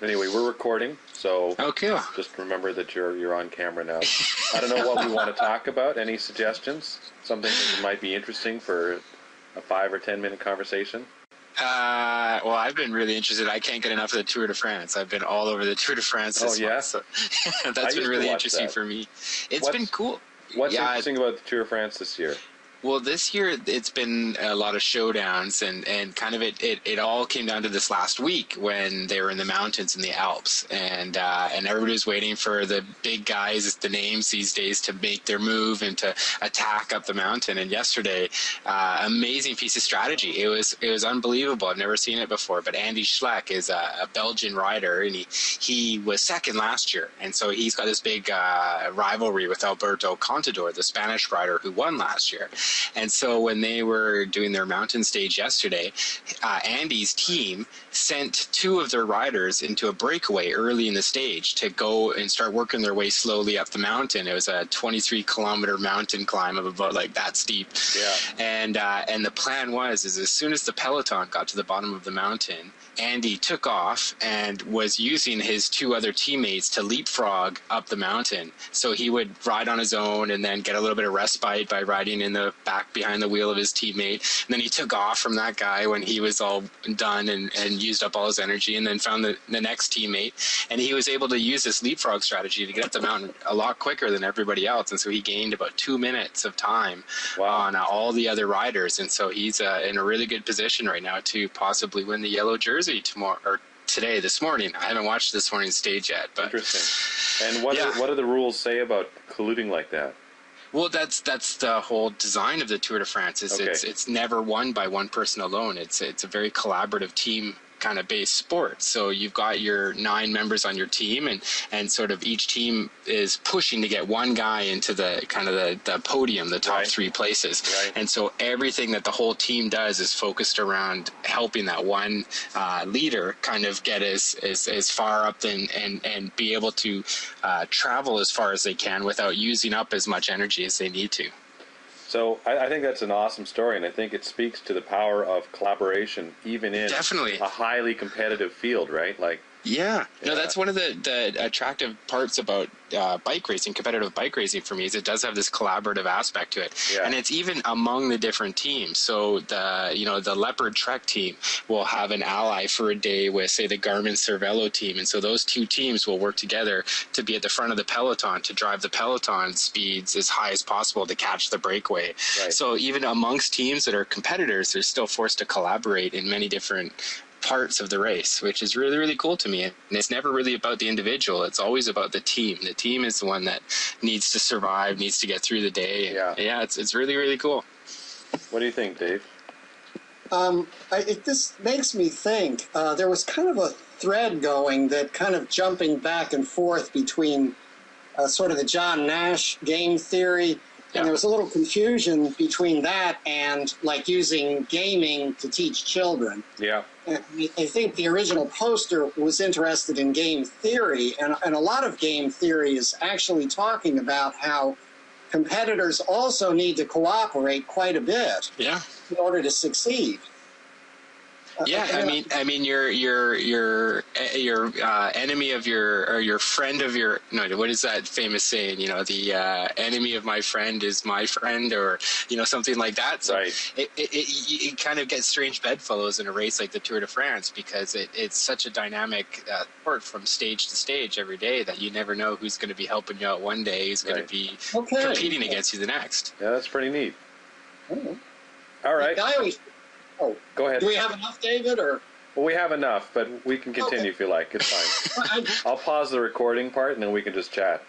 Anyway, we're recording, so okay. Just remember that you're on camera now. I don't know what we want to talk about. Any suggestions? Something that might be interesting for a 5 or 10 minute conversation? Well, I've been really interested. I can't get enough of the Tour de France. I've been all over the Tour de France this month, so that's been really interesting for me. It's been cool. What's interesting about the Tour de France this year? Well, this year it's been a lot of showdowns, and kind of it all came down to this last week when they were in the mountains in the Alps, and everybody was waiting for the big guys, the names these days, to make their move and to attack up the mountain. And yesterday, amazing piece of strategy. It was unbelievable. I've never seen it before. But Andy Schleck is a Belgian rider, and he was second last year, and so he's got this big rivalry with Alberto Contador, the Spanish rider who won last year. And so when they were doing their mountain stage yesterday, Andy's team sent 2 of their riders into a breakaway early in the stage to go and start working their way slowly up the mountain. It was a 23-kilometer mountain climb of about like that steep. Yeah. And the plan was as soon as the peloton got to the bottom of the mountain, Andy took off and was using his 2 other teammates to leapfrog up the mountain. So he would ride on his own and then get a little bit of respite by riding in the back behind the wheel of his teammate. And then he took off from that guy when he was all done and used up all his energy, and then found the next teammate. And he was able to use this leapfrog strategy to get up the mountain a lot quicker than everybody else. And so he gained about 2 minutes of time on all the other riders. And so he's in a really good position right now to possibly win the yellow jersey tomorrow, or this morning. I haven't watched this morning's stage yet. But interesting. And what do the rules say about colluding like that? Well, that's the whole design of the Tour de France. It's never won by one person alone. It's a very collaborative team kind of based sport. So you've got your 9 members on your team, and sort of each team is pushing to get one guy into the kind of the podium, the top 3 places. Right. And so everything that the whole team does is focused around helping that one leader kind of get as far up and be able to travel as far as they can without using up as much energy as they need to. So I think that's an awesome story, and I think it speaks to the power of collaboration, even in a highly competitive field, right? Yeah. No, that's one of the attractive parts about bike racing, competitive bike racing for me, is it does have this collaborative aspect to it. Yeah. And it's even among the different teams. So the Leopard Trek team will have an ally for a day with, say, the Garmin Cervelo team. And so those 2 teams will work together to be at the front of the peloton, to drive the peloton speeds as high as possible to catch the breakaway. Right. So even amongst teams that are competitors, they're still forced to collaborate in many different parts of the race, which is really, really cool to me. And it's never really about the individual. It's always about the team. The team is the one that needs to survive, needs to get through the day. Yeah, it's really, really cool. What do you think, Dave? This makes me think. There was kind of a thread going that kind of jumping back and forth between sort of the John Nash game theory, and there was a little confusion between that and like using gaming to teach children. Yeah. And I think the original poster was interested in game theory, and a lot of game theory is actually talking about how competitors also need to cooperate quite a bit in order to succeed. I mean, your enemy of your friend of your, no, what is that famous saying? The enemy of my friend is my friend, or something like that. So it kind of gets strange bedfellows in a race like the Tour de France, because it's such a dynamic sport from stage to stage every day that you never know who's going to be helping you out one day, who's going to be competing against you the next. Yeah, that's pretty neat. All right. Oh, go ahead. Do we have enough, David, or? Well, we have enough, but we can continue if you like. It's fine. I'll pause the recording part, and then we can just chat.